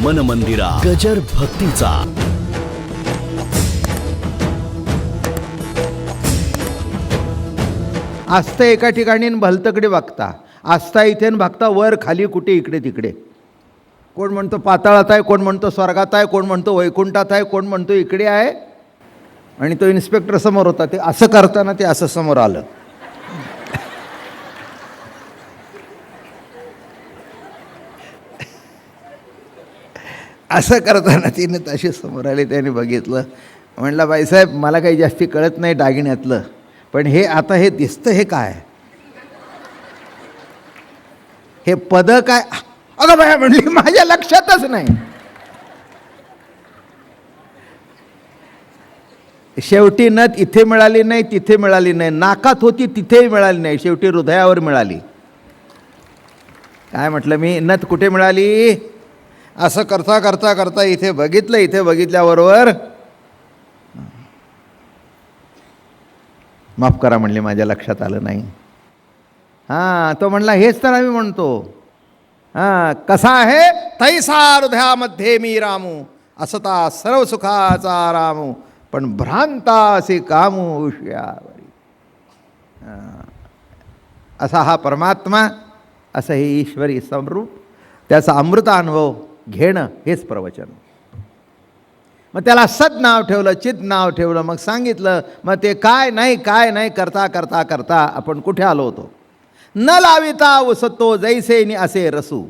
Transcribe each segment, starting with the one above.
मन मंदिरा गजर भक्तीचा. आस्था एका ठिकाणी आणि भलतकडे बघता, आस्था इथे आणि बघता वर खाली कुठे इकडे तिकडे. कोण म्हणतो पाताळात आहे, कोण म्हणतो स्वर्गात आहे, कोण म्हणतो वैकुंठात आहे, कोण म्हणतो इकडे आहे. आणि तो इन्स्पेक्टर समोर होता, ते असं करताना ते असं समोर आलं. असं करताना तिने तशी समोर आली. त्याने बघितलं, म्हणला बाईसाहेब मला काही जास्ती कळत नाही दागिन्यातलं, पण हे आता हे दिसतं हे काय, हे पद काय. अगं बाया म्हणली माझ्या लक्षातच नाही. शेवटी नथ इथे मिळाली नाही, तिथे मिळाली नाही, नाकात होती तिथेही मिळाली नाही, शेवटी हृदयावर मिळाली. काय म्हटलं मी, नथ कुठे मिळाली. असं करता करता करता इथे बघितलं, इथे बघितल्याबरोबर माफ करा म्हणले माझ्या लक्षात आलं नाही. हां, तो म्हणला हेच तर आम्ही म्हणतो. हां, कसा आहे तैसा हृदयामध्ये मी रामू, असता सर्व सुखाचा रामू, पण भ्रांता असे कामू विषयावरी. असा हा परमात्मा, असं हे ईश्वरी स्वरूप, त्याचा अमृत अनुभव घेणं हेच प्रवचन. मग त्याला सद नाव ठेवलं, चित नाव ठेवलं, मग सांगितलं. मग ते काय नाही करता करता करता आपण कुठे आलो होतो. न लाविता उसतो जैसे नि असे रसू.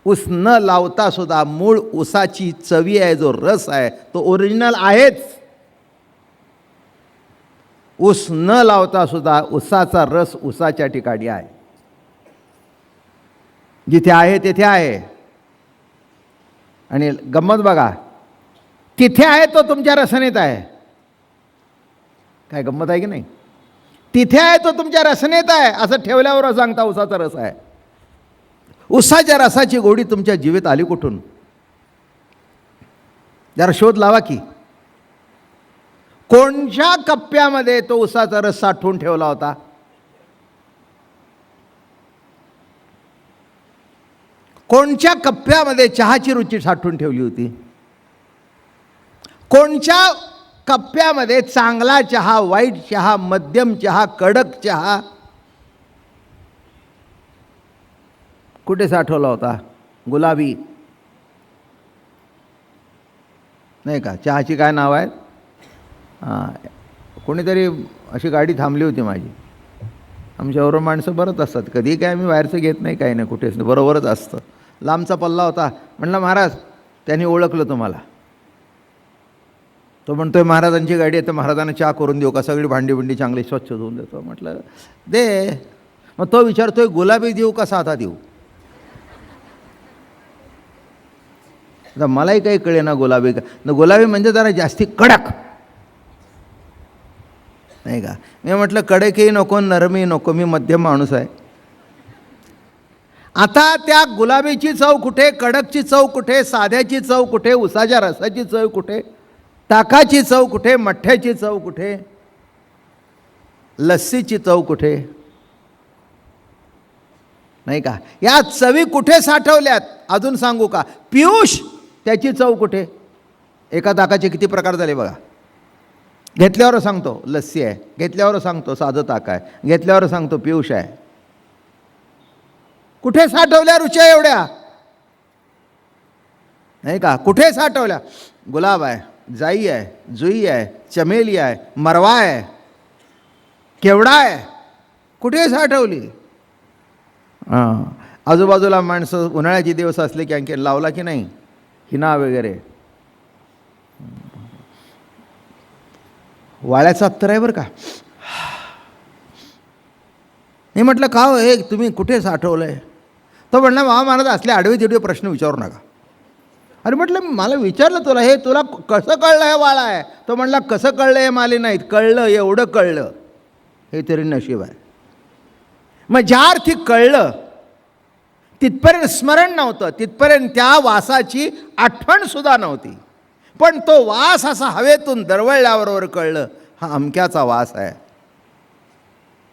ऊस न लावता सुद्धा मूळ ऊसाची चवी आहे, जो रस आहे तो ओरिजिनल आहेच. ऊस न लावता सुद्धा ऊसाचा रस ऊसाच्या ठिकाणी आहे, जिथे आहे तेथे आहे. आणि गंमत बघा, तिथे आहे तो तुमच्या रसनेत आहे. काय गंमत आहे की नाही. तिथे आहे तो तुमच्या रसनेत आहे असं ठेवल्यावर सांगता ऊसाचा रस आहे. ऊसाच्या रसाची गोडी तुमच्या जीवेत आली कुठून. जरा शोध लावा की कोणत्या कप्प्यामध्ये तो ऊसाचा रस साठवून ठेवला होता. कोणत्या कप्प्यामध्ये चहाची रुची साठवून ठेवली होती. कोणत्या कप्प्यामध्ये चांगला चहा, वाईट चहा, मध्यम चहा, कडक चहा कुठे साठवला होता. गुलाबी नाही का, चहाची काय नाव आहे. हां, कोणीतरी अशी गाडी थांबली होती माझी. आमच्याबरोबर माणसं बरंच असतात, कधी काय आम्ही बाहेरचं घेत नाही, काही नाही, कुठेच बरोबरच असतं. लांबचा पल्ला होता. म्हणलं महाराज, त्यांनी ओळखलं तुम्हाला. तो म्हणतोय महाराजांची गाडी आहे तर महाराजांना चहा करून देऊ का, सगळी भांडी बिंडी चांगली स्वच्छ धुवून देतो. म्हटलं दे. मग तो विचारतोय गुलाबी देऊ का साधा देऊ. आता मलाही काही कळे ना गुलाबी का. गुलाबी म्हणजे जरा जास्ती कडक नाही का. मी म्हटलं कडकही नको, नरमही नको, मी मध्यम माणूस आहे. आता त्या गुलाबीची चव कुठे, कडकची चव कुठे, साध्याची चव कुठे, उसाच्या रसाची चव कुठे, ताकाची चव कुठे, मठ्ठ्याची चव कुठे, लस्सीची चव कुठे नाही का. या चवी कुठे साठवल्यात अजून सांगू का. पियुष त्याची चव कुठे. एका ताकाचे किती प्रकार झाले बघा. घेतल्यावर सांगतो लस्सी आहे, घेतल्यावर सांगतो साधं ताक आहे, घेतल्यावर सांगतो पियुष आहे. कुठे साठवल्या रुच्या एवढ्या नाही का. कुठे साठवल्या. गुलाब आहे, जाई आहे, जुई आहे, चमेली आहे, मरवा आहे, केवडा आहे, कुठे साठवली. हां, आजूबाजूला माणसं उन्हाळ्याचे दिवस असले की आणखी लावला की नाही हिना वगैरे. वाळ्याचा अत्तर आहे बरं का. मी म्हटलं का हो हे तुम्ही कुठे साठवलं आहे. तो म्हणला महाराज असले आडवे तिडवे प्रश्न विचारू नका. अरे म्हटलं मला विचारलं तुला, हे तुला कसं कळलं हे वाळा आहे. तो म्हणला कसं कळलं हे मला नाहीत कळलं, एवढं कळलं हे तरी नशीब आहे. मग ज्या अर्थी कळलं तिथपर्यंत स्मरण नव्हतं, तिथपर्यंत त्या वासाची आठवणसुद्धा नव्हती. पण तो वास असा हवेतून दरवळल्याबरोबर कळलं हा अमक्याचा वास आहे.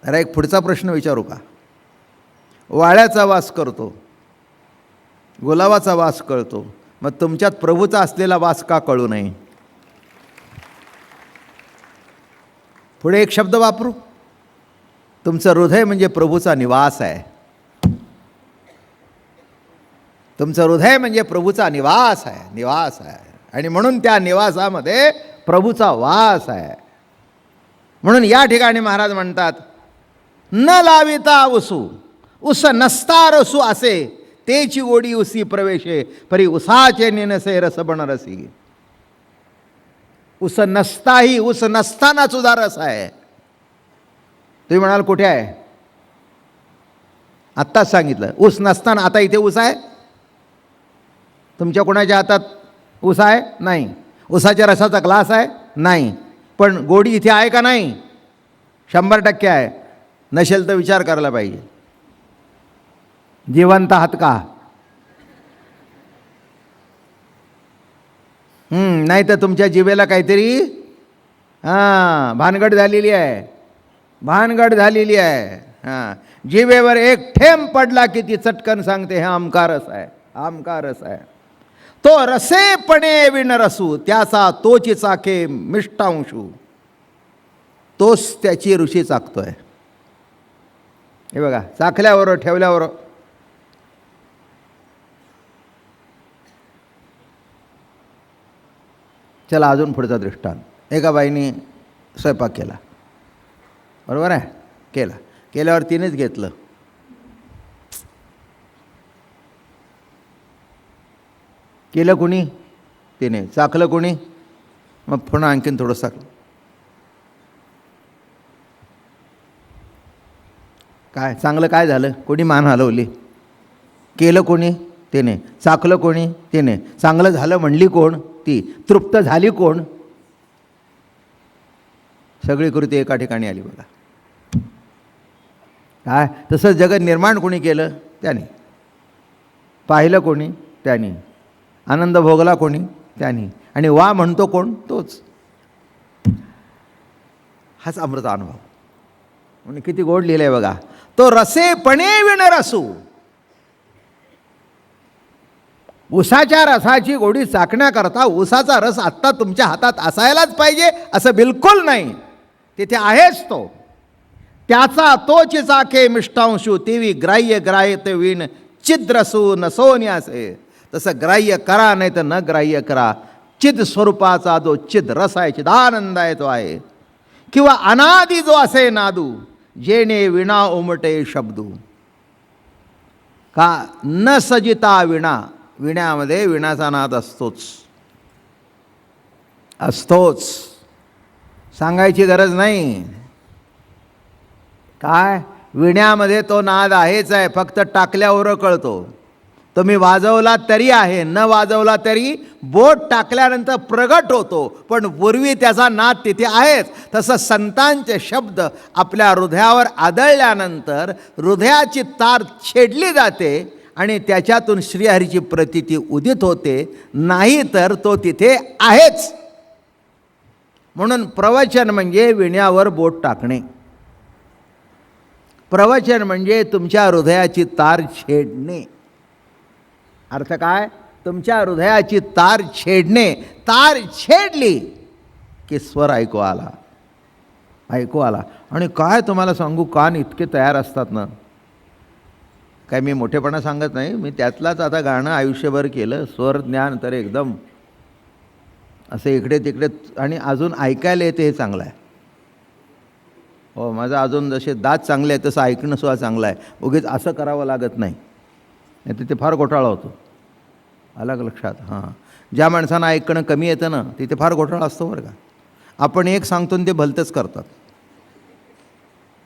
अरे एक पुढचा प्रश्न विचारू का. वाळ्याचा वास करतो, गुलाबाचा वास कळतो, मग तुमच्यात प्रभूचा असलेला वास का कळू नये? पुढे एक शब्द वापरू, तुमचं हृदय म्हणजे प्रभूचा निवास आहे. तुमचं हृदय म्हणजे प्रभूचा निवास आहे, निवास आहे. आणि म्हणून त्या निवासामध्ये प्रभूचा वास आहे. म्हणून या ठिकाणी महाराज म्हणतात, न लाविता उसू उस नसता रसू असे, तेची गोडी उसी प्रवेशे, परी उसाचे नेनसे रस बनरसी. उस नसताही, उस नसताना सुद्धा रस आहे. तुम्ही म्हणाल कुठे आहे? आत्ताच सांगितलं ऊस नसताना. आता इथे ऊस आहे? तुमच्या कोणाच्या हातात ऊस आहे? नाही. ऊसाच्या रसाचा ग्लास आहे? नाही. पण गोडी इथे आहे का नाही? 100% आहे. नसेल तर विचार करायला पाहिजे. जिवंत आहात का? नाही तर तुमच्या जिभेला काहीतरी भानगड झालेली आहे, भानगड झालेली आहे. जिभेवर एक थेंब पडला की ती चटकन सांगते हे आमका रस आहे, आमका रस आहे. तो रसेपणे विणरसू, त्याचा तोची चाके मिष्टांशू. तोच त्याची ऋषी चाकतोय. हे बघा, चाकल्यावर ठेवल्यावर चला अजून पुढचा दृष्टांत. एका बाईने स्वयंपाक केला, बरोबर आहे, केला. केल्यावर तिनेच घेतलं. केलं कोणी? तिने. चाखलं कोणी? मग पुन्हा आणखीन थोडंसं काय चांगलं काय झालं? कोणी मान हलवली? केलं कोणी? तिने. चाखलं कोणी? तिने. चांगलं झालं म्हणली कोण? ती. तृप्त झाली कोण? सगळी कृती एका ठिकाणी आली बघा. काय तसं जगत निर्माण कोणी केलं? त्याने. पाहिलं कोणी? त्याने. आनंद भोगला कोणी? त्याने. आणि वा म्हणतो कोण? तोच. हाच अमृत अनुभव. म्हणजे किती गोड लिहिलं आहे बघा. तो रसेपणे विणरसू. उसाच्या रसाची गोडी चाकण्याकरता उसाचा रस आत्ता तुमच्या हातात असायलाच पाहिजे असं बिलकुल नाही. तिथे आहेच तो. त्याचा तोची चाके मिष्टांशू, तेवी ग्राह्य ग्राह्य विण चिद्रसू नसोन्यासे. तसं ग्राह्य करा नाही तर न ग्राह्य करा. चिद स्वरूपाचा जो चिद रस आहे, चिदानंद आहे तो आहे. किंवा अनादि जो असे नादू, जेणे विणा उमटे शब्दू. का न सजिता विणा. विण्यामध्ये विणाचा नाद असतोच, असतोच. सांगायची गरज नाही. काय विण्यामध्ये तो नाद आहेच आहे, फक्त टाकल्यावर कळतो. तुम्ही वाजवला तरी आहे, न वाजवला तरी बोट टाकल्यानंतर प्रगट होतो, पण पूर्वी त्याचा नाद तिथे आहेच. तसं संतांचे शब्द आपल्या हृदयावर आदळल्यानंतर हृदयाची तार छेडली जाते आणि त्याच्यातून श्रीहरीची प्रतीती उदित होते. नाही तर तो तिथे आहेच. म्हणून प्रवचन म्हणजे विण्यावर बोट टाकणे. प्रवचन म्हणजे तुमच्या हृदयाची तार छेडणे. अर्थ काय? तुमच्या हृदयाची तार छेडणे. तार छेडली की स्वर ऐकू आला, ऐकू आला. आणि काय तुम्हाला सांगू, कान इतके तयार असतात ना. काय मी मोठेपणा सांगत नाही, मी त्यातलाच आता गाणं आयुष्यभर केलं. स्वर ज्ञान तर एकदम असं इकडे तिकडे. आणि अजून ऐकायला येते हे चांगलं आहे. हो, माझं अजून जसे दात चांगले आहेत तसं ऐकणं सुद्धा चांगलं आहे. उगीच असं करावं लागत नाही, नाही तिथे फार घोटाळा होतो. अलग लक्षात. हां, ज्या माणसांना ऐकणं कमी येतं ना तिथे फार घोटाळा असतो बरं का. आपण एक सांगतो आणि ते भलतंच करतात.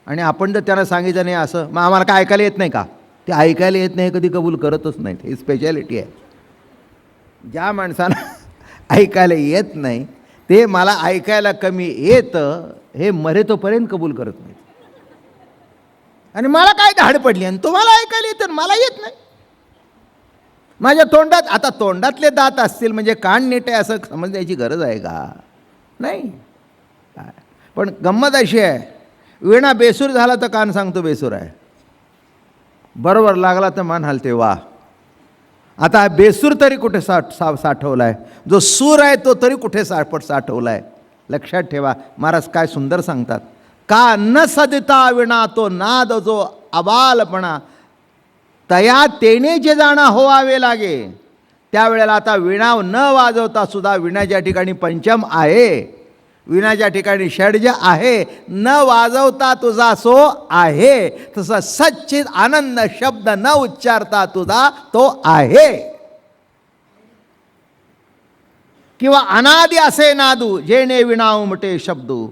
आणि आपण जर त्यांना सांगितलं नाही असं, मग आम्हाला काय ऐकायला येत नाही का? ते ऐकायला येत नाही कधी कबूल करतच नाहीत. ही स्पेशालिटी आहे. ज्या माणसाला ऐकायला येत नाही ते मला ऐकायला कमी येतं हे मरेतोपर्यंत कबूल करत नाहीत. आणि मला काय धाड पडली आणि तुम्हाला ऐकायला येतं मला येत नाही. माझ्या तोंडात, आता तोंडातले दात असतील म्हणजे कान नीट आहे असं समजण्याची गरज आहे का? नाही. पण गंमत अशी आहे, विणा बेसूर झाला तर कान सांगतो बेसूर आहे, बरोबर लागला तर मान हलते वा. आता बेसूर तरी कुठे साठवला आहे, जो सूर आहे तो तरी कुठे साठवला आहे. लक्षात ठेवा. महाराज काय सुंदर सांगतात. का न सदता विणा तो नाद जो अबालपणा, तया तेने जे जाणं होवावे लागे. त्यावेळेला आता विणा न वाजवता सुद्धा विणाच्या ठिकाणी पंचम आहे, विणाच्या ठिकाणी षड्ज आहे, न वाजवता तुझा सो आहे. तसा सच्चित आनंद शब्द न उच्चारता तुझा तो आहे. किंवा अनादि असे नादू जेणे विणा उमटे शब्दू,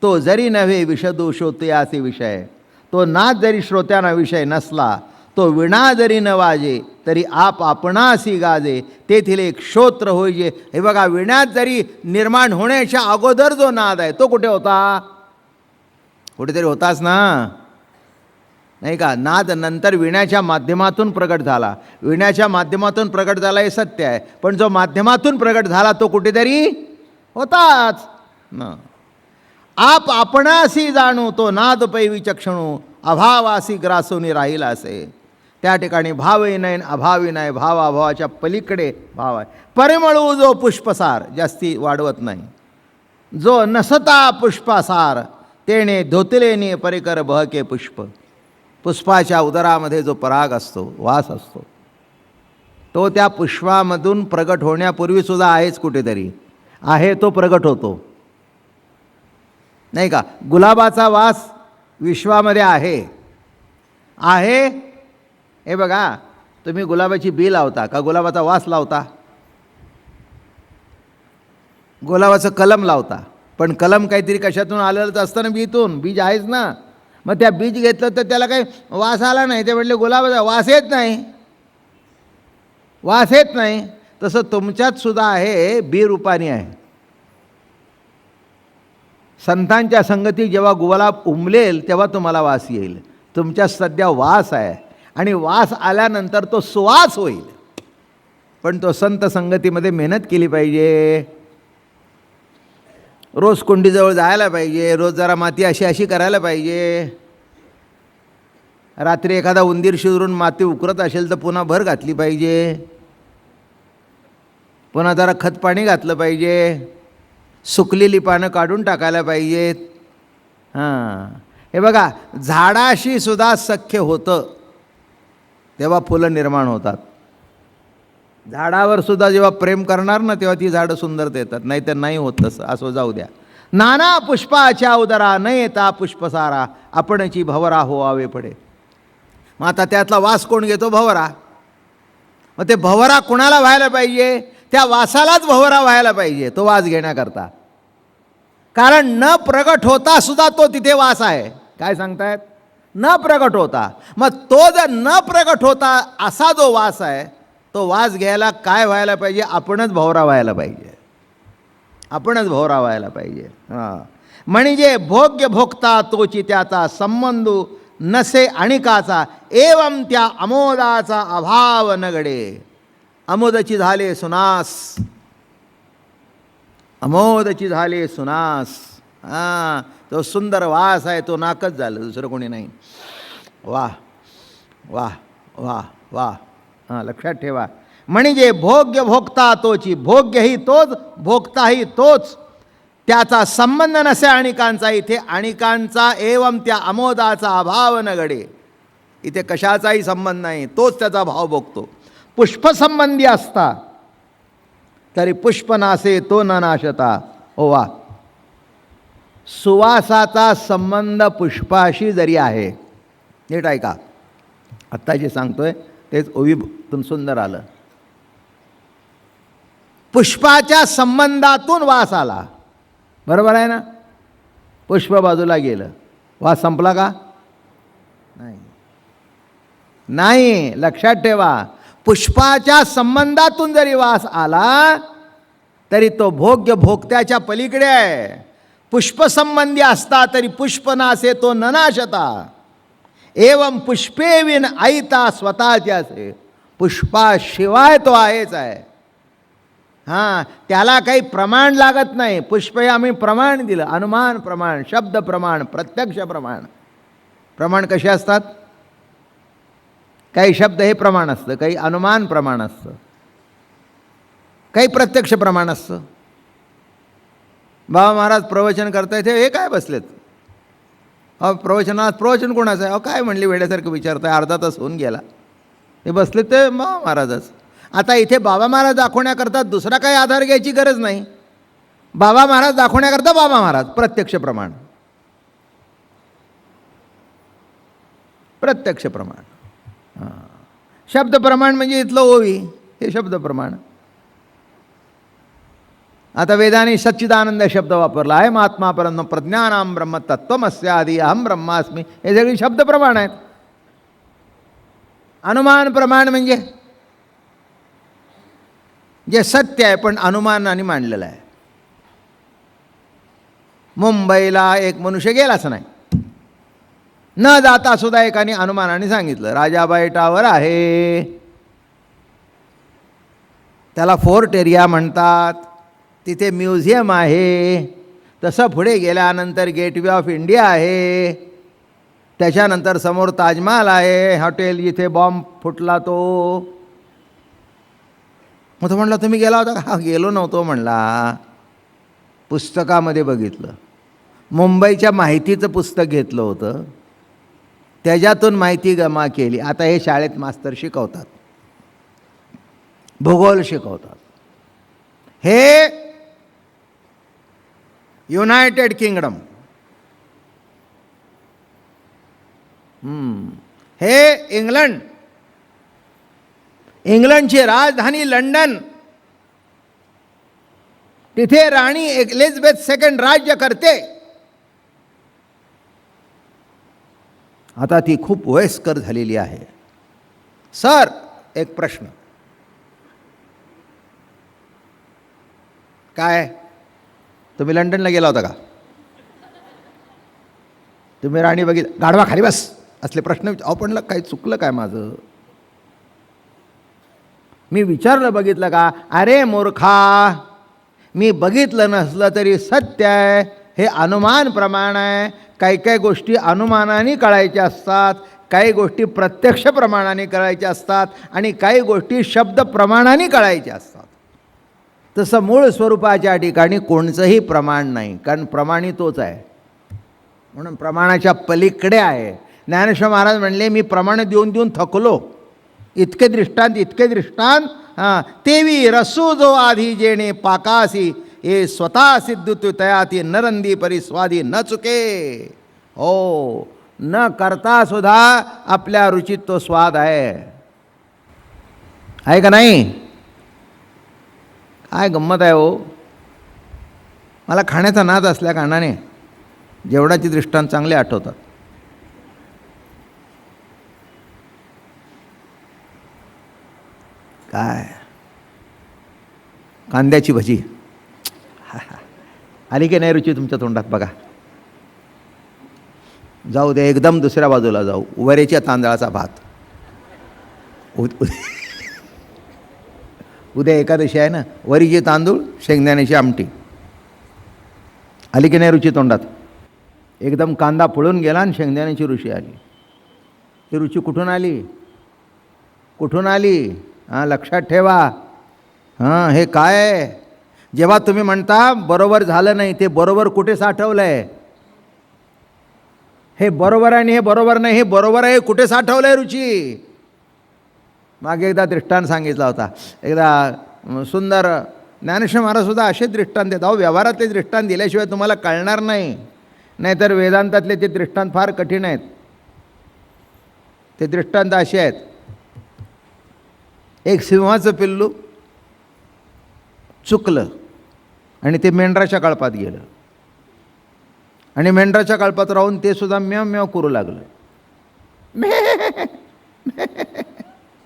तो जरी नव्हे विषदू श्रोते असे विषय. तो नाद जरी श्रोत्यांना विषय नसला, तो विणा जरी न वाजे तरी आप आपणासी गाजे. तेथील एक श्रोत्र होईजे. हे बघा, विण्यात जरी निर्माण होण्याच्या अगोदर जो नाद आहे तो कुठे होता? कुठेतरी होताच ना, नाही का? नाद नंतर विण्याच्या माध्यमातून प्रगट झाला. विण्याच्या माध्यमातून प्रगट झाला हे सत्य आहे, पण जो माध्यमातून प्रगट झाला तो कुठेतरी होताच ना. आप आपणासी जाणू तो नाद पै विचक्षणू, अभावासी ग्रासोनी राहिला असे. त्या ठिकाणी भावही नाही, अभावी नाही, भावाभावाच्या पलीकडे भाव आहे. परिमळू जो पुष्पसार, जास्ती वाढवत नाही. जो नसता पुष्पासार, तेने धोतलेने परिकर बहके पुष्प. पुष्पाच्या उदरामध्ये जो पराग असतो, वास असतो, तो त्या पुष्पामधून प्रगट होण्यापूर्वीसुद्धा आहेच कुठेतरी आहे, तो प्रगट होतो, नाही का? गुलाबाचा वास विश्वामध्ये आहे. हे बघा, तुम्ही गुलाबाची बी लावता का गुलाबाचा वास लावता? गुलाबाचं कलम लावता, पण कलम काहीतरी कशातून आलेलंच असतं ना, बीतून. बीज आहेच ना. मग त्या बीज घेतलं तर त्याला काही वास आला नाही, ते म्हटले गुलाबाचा वास येत नाही, वास येत नाही. तसं तुमच्यात सुद्धा आहे, बी रूपाने आहे. संतांच्या संगती जेव्हा गुलाब उमलेल तेव्हा तुम्हाला वास येईल. तुमच्या सध्या वास आहे, आणि वास आल्यानंतर तो सुवास होईल. पण तो संत संगतीमध्ये मेहनत केली पाहिजे. रोज कुंडीजवळ जायला पाहिजे, रोज जरा माती अशी अशी करायला पाहिजे. रात्री एखादा उंदीर शिरून माती उकरत असेल तर पुन्हा भर घातली पाहिजे, पुन्हा जरा खतपाणी घातलं पाहिजे, सुकलेली पानं काढून टाकायला पाहिजेत. हां, हे बघा, झाडाशी सुद्धा सख्य होतं तेव्हा फुलं निर्माण होतात. झाडावर सुद्धा जेव्हा प्रेम करणार ना तेव्हा ती झाडं सुंदरता येतात, नाही तर नाही होत तसं. असं जाऊ द्या. नाना पुष्पाच्या उदरा न येता पुष्पसारा, आपणची भवरा होवावे पडे. मग आता त्यातला वास कोण घेतो? भवरा. मग ते भवरा कुणाला व्हायला पाहिजे? त्या वासालाच भवरा व्हायला पाहिजे, तो वास घेण्याकरता. कारण न प्रगट होता सुद्धा तो तिथे वास आहे. काय सांगतायत? न प्रगट होता. मग तो जर न प्रगट होता असा जो वास आहे, तो वास घ्यायला काय व्हायला पाहिजे? आपणच भवरा व्हायला पाहिजे, आपणच भवरा व्हायला पाहिजे. हां, म्हणजे भोग्य भोगता तोची त्याचा संबंधू नसे अणिकाचा, एवं त्या अमोदाचा अभाव न घडे. अमोदची झाले सुनास, अमोदची झाले सुनास. हां, तो सुंदर वास आहे तो नाकच झालं, दुसरं कोणी नाही. वाह वाह वाह वाह. हां, लक्षात ठेवा. म्हणजे भोग्य भोगता तोची, भोग्यही तोच, भोगताही तोच, त्याचा संबंध नसे अणिकांचा. इथे अणिकांचा एवं त्या अमोदाचा अभाव न घडे. इथे कशाचाही संबंध नाही, तोच त्याचा भाव भोगतो. पुष्पसंबंधी असता तरी पुष्प नासे तो न नाशता. ओ वा, सुवासाचा संबंध पुष्पाशी जरी आहे. नीट ऐका, आत्ता जे सांगतोय तेच ओवीतून सुंदर आलं. पुष्पाच्या संबंधातून वास आला, बरोबर आहे ना? पुष्प बाजूला गेलं, वास संपला का? नाही, नाही. लक्षात ठेवा, पुष्पाच्या संबंधातून जरी वास आला तरी तो भोग्य भोगत्याच्या पलीकडे आहे. पुष्पसंबंधी असता तरी पुष्प नासे तो न नाशता. एवं पुष्पे विन आईता स्वतःच्याचे. पुष्पाशिवाय तो आहेच आहे. हां, त्याला काही प्रमाण लागत नाही. पुष्प हे आम्ही प्रमाण दिलं, अनुमान प्रमाण, शब्द प्रमाण, प्रत्यक्ष प्रमाण. प्रमाण कसे असतात? काही शब्द हे प्रमाण असतं, काही अनुमान प्रमाण असतं, काही प्रत्यक्ष प्रमाण असतं. बाबा महाराज प्रवचन करतायत, हे काय बसलेत, प्रवचनात प्रवचन कोणाचं आहे, काय म्हणली वेड्यासारखं विचारताय, अर्धा तास होऊन गेला, हे बसले ते बाबा महाराजच. आता इथे बाबा महाराज दाखवण्याकरता दुसरा काही आधार घ्यायची गरज नाही. बाबा महाराज दाखवण्याकरता बाबा महाराज, प्रत्यक्ष प्रमाण, प्रत्यक्ष प्रमाण. शब्द प्रमाण म्हणजे इथलं ओवी, हे शब्द प्रमाण. आता वेदाने सच्चिदानंद शब्द वापरला आहे, महात्मा परम प्रज्ञानाम ब्रह्म तत्त्वमस्य आदी अहम ब्रह्मास्मी, हे सगळी शब्द प्रमाण आहेत. अनुमान प्रमाण म्हणजे जे सत्य आहे पण अनुमानाने मांडलेलं आहे. मुंबईला एक मनुष्य गेलाच नाही, न जाता सुद्धा एकाने अनुमानाने सांगितलं राजाबाई टावर आहे, त्याला फोर्ट एरिया म्हणतात, तिथे म्युझियम आहे. तसं पुढे गेल्यानंतर गेटवे ऑफ इंडिया आहे, त्याच्यानंतर समोर ताजमहाल आहे, हॉटेल जिथे बॉम्ब फुटला तो. मग तो म्हणला तुम्ही गेला होता का? हा, गेलो नव्हतो म्हणला, पुस्तकामध्ये बघितलं. मुंबईच्या माहितीचं पुस्तक घेतलं होतं, त्याच्यातून माहिती जमा केली. आता हे शाळेत मास्तर शिकवतात, भूगोल शिकवतात. हे युनायटेड किंगडम, हे इंग्लंड, इंग्लंडची राजधानी लंडन, तिथे राणी एलिझाबेथ सेकंड राज्य करते. आता ती खूप वयस्कर झालेली आहे. सर, एक प्रश्न, काय तुम्ही लंडनला गेला होता का? तुम्ही राणी बघितली? गाढवा खाली बस असले प्रश्न अहो पण काही चुकलं काय माझं? मी विचारलं बघितलं का? अरे मूर्खा, मी बघितलं नसलं तरी सत्य आहे, हे अनुमान प्रमाण आहे. काही काही गोष्टी अनुमानाने कळायच्या असतात, काही गोष्टी प्रत्यक्ष प्रमाणाने कळायच्या असतात, आणि काही गोष्टी शब्द प्रमाणाने कळायच्या असतात. तसं मूळ स्वरूपाच्या ठिकाणी कोणचंही प्रमाण नाही, कारण प्रमाणी तोच आहे, म्हणून प्रमाणाच्या पलीकडे आहे. ज्ञानेश्वर महाराज म्हणले मी प्रमाण देऊन देऊन थकलो, इतके दृष्टांत इतके दृष्टांत, तेवी रसू जो आधी जेणे पाकासी, हे स्वतः सिद्धुतु तयाती नरंदी परिस्वादी न चुके. हो, न करता सुद्धा आपल्या रुचीत तो स्वाद आहे का नाही? काय गंमत आहे हो. मला खाण्याचा नाद असल्या कारणाने जेवणाची दृष्टांत चांगले आठवतात. काय कांद्याची भजी आली की नाही रुची तुमच्या तोंडात? बघा, जाऊ दे, एकदम दुसऱ्या बाजूला जाऊ. वरेच्या तांदळाचा भात. उद्या एकादशी आहे ना, वरीचे तांदूळ, शेंगदाण्याची आमटी. आली की नाही रुची तोंडात? एकदम कांदा पळून गेला आणि शेंगदाण्याची रुची आली. ही रुची कुठून आली? कुठून आली? लक्षात ठेवा. हे काय आहे? जेव्हा तुम्ही म्हणता बरोबर झालं नाही, ते बरोबर कुठे साठवलं आहे? हे बरोबर आहे आणि हे बरोबर नाही, हे बरोबर आहे कुठे साठवलं आहे रुची? मागे एकदा दृष्टांत सांगितला होता. एकदा सुंदर ज्ञानेश्वर महाराजसुद्धा असे दृष्टांत देतात. अहो, व्यवहारातले दृष्टांत दिल्याशिवाय तुम्हाला कळणार नाही. नाहीतर वेदांतातले ते दृष्टांत फार कठीण आहेत. ते दृष्टांत असे आहेत. एक सिंहाचं पिल्लू चुकलं आणि ते मेंढराच्या कळपात गेलं, आणि मेंढराच्या कळपात राहून ते सुद्धा म्याव म्याव करू लागलं,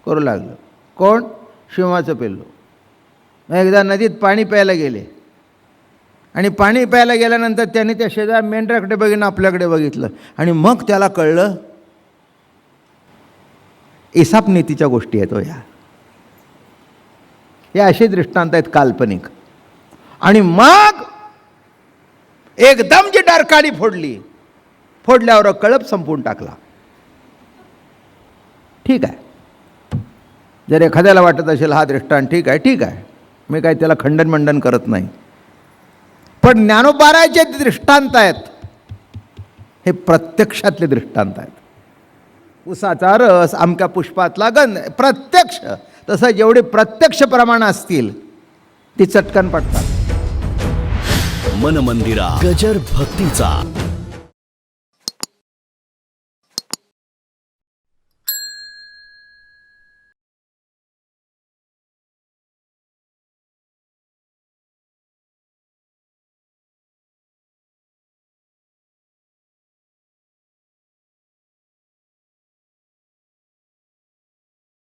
करू लागलं. कोण? सिंहाचं पिल्लू. एकदा नदीत पाणी प्यायला गेले, आणि पाणी प्यायला गेल्यानंतर त्याने त्या शेजार मेंढराकडे बघितलं, आपल्याकडे बघितलं, आणि मग त्याला कळलं इसाप नीतीच्या गोष्टी आहेत हो या. हे असे दृष्टांत आहेत काल्पनिक. आणि मग एकदम जी डरकाळी फोडल्यावर कळप संपवून टाकला. ठीक आहे, जर एखाद्याला वाटत असेल हा दृष्टांत ठीक आहे, मी काही त्याला खंडन करत नाही, पण ज्ञानोबारायचे दृष्टांत आहेत हे प्रत्यक्षातले दृष्टांत आहेत. उसाचा रस, अमक्या पुष्पातला गंध, प्रत्यक्ष. तसं जेवढी प्रत्यक्ष प्रमाण असतील ती चटकन पडतात. मन मंदिरा गजर भक्तीचा.